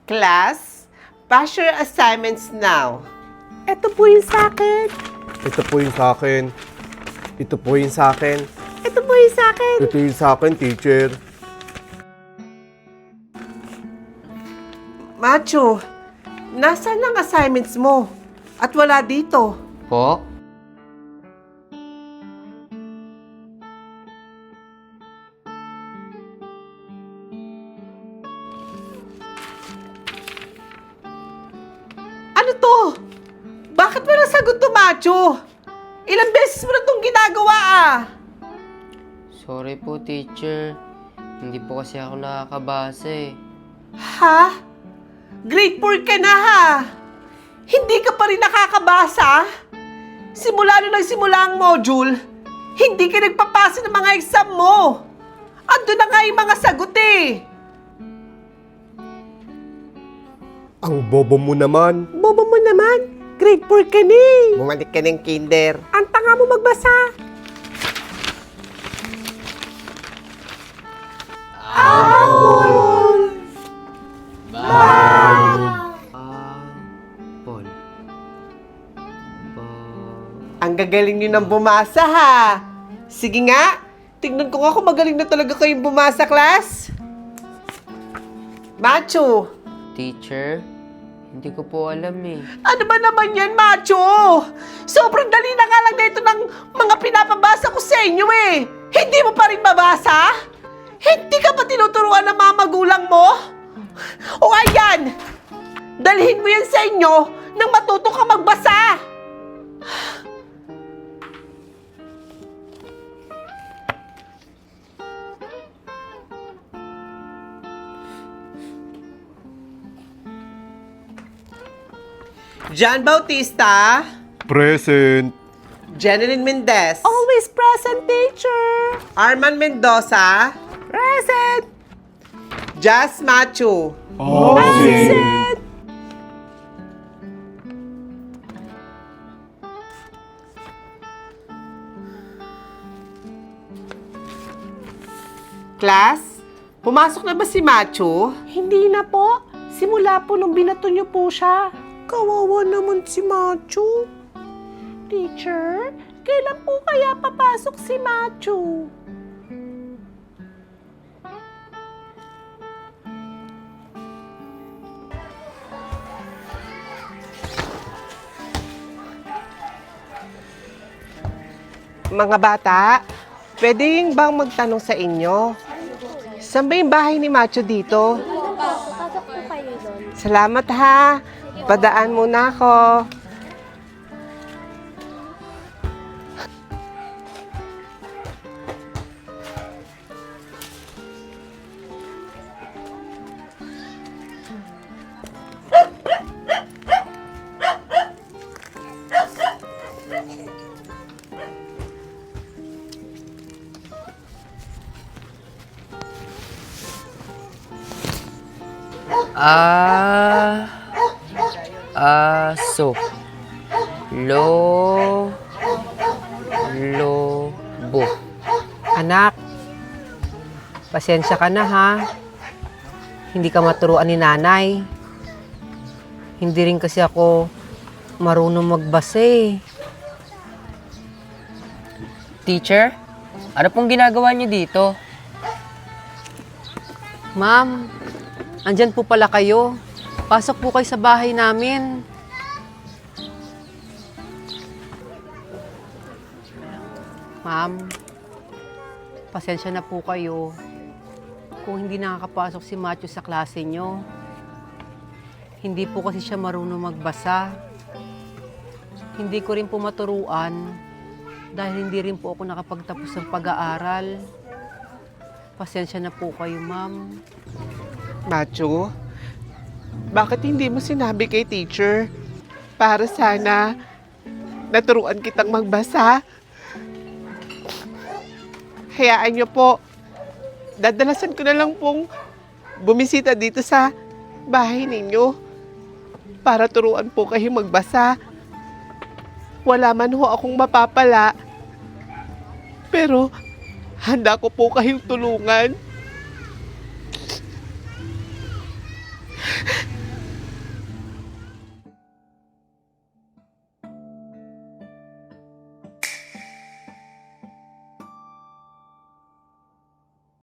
Class, pass your assignments now. Ito po yung sa akin. Ito po yung sa akin. Ito po yung sa akin. Ito po yung sa akin. Ito yung sa akin, teacher. Macho, nasaan ang assignments mo? At wala dito. Po? Ano to? Bakit mo nasagot to, Macho? Ilang beses mo na itong ginagawa ah? Sorry po, teacher. Hindi po kasi ako nakakabasa eh. Ha? Grade 4 ka na ha? Hindi ka pa rin nakakabasa? Simula nung nagsimula ang module, hindi ka nagpapasa ng mga exam mo. Ando na nga yung mga sagot eh. Ang bobo mo naman. Bobo mo naman. Grade 4 ka na eh. Bumalik ka ng kinder. Ang tanga mo magbasa. Paul. Ang gagaling nyo ng bumasa ha. Sige nga, tignan ko nga kung magaling na talaga kayong bumasa, class. Macho, Teacher, hindi ko po alam eh. ano ba naman yan, Macho? Sobrang dali na nga lang dito ng mga pinapabasa ko sa inyo eh. Hindi mo pa rin mabasa? Hindi ka pa tinuturuan ng mga magulang mo? O ayan, dalhin mo yan sa inyo nang matuto ka magbasa. John Bautista, Present. Jeneline Mendez, Always present, teacher. Arman Mendoza, Present. Jazz Macho, Present. Class, pumasok na ba si Macho? Hindi na po. Simula po nung binato niyo po siya. Kawawa naman si Macho. Teacher, kailan po kaya papasok si Macho? Mga bata, pwede yung bang magtanong sa inyo? Saan ba yung bahay ni Macho dito? Pasok po kayo doon. Salamat ha. Padaan muna ako. Aso. Lobo. Anak, pasensya ka na ha. Hindi ka maturuan ni nanay. Hindi rin kasi ako marunong magbasa eh. Teacher, ano pong ginagawa niyo dito? Ma'am, andyan po pala kayo. Pasok po kayo sa bahay namin. Ma'am, pasensya na po kayo kung hindi nakakapasok si Matthew sa klase nyo. Hindi po kasi siya marunong magbasa. Hindi ko rin po maturuan dahil hindi rin po ako nakapagtapos ng pag-aaral. Pasensya na po kayo, ma'am. Macho, bakit hindi mo sinabi kay teacher? Para sana naturuan kitang magbasa. Hayaan niyo po. Dadalasan ko na lang pong bumisita dito sa bahay ninyo para turuan po kayo magbasa. Wala man ho akong mapapala, pero handa ko po kayong tulungan.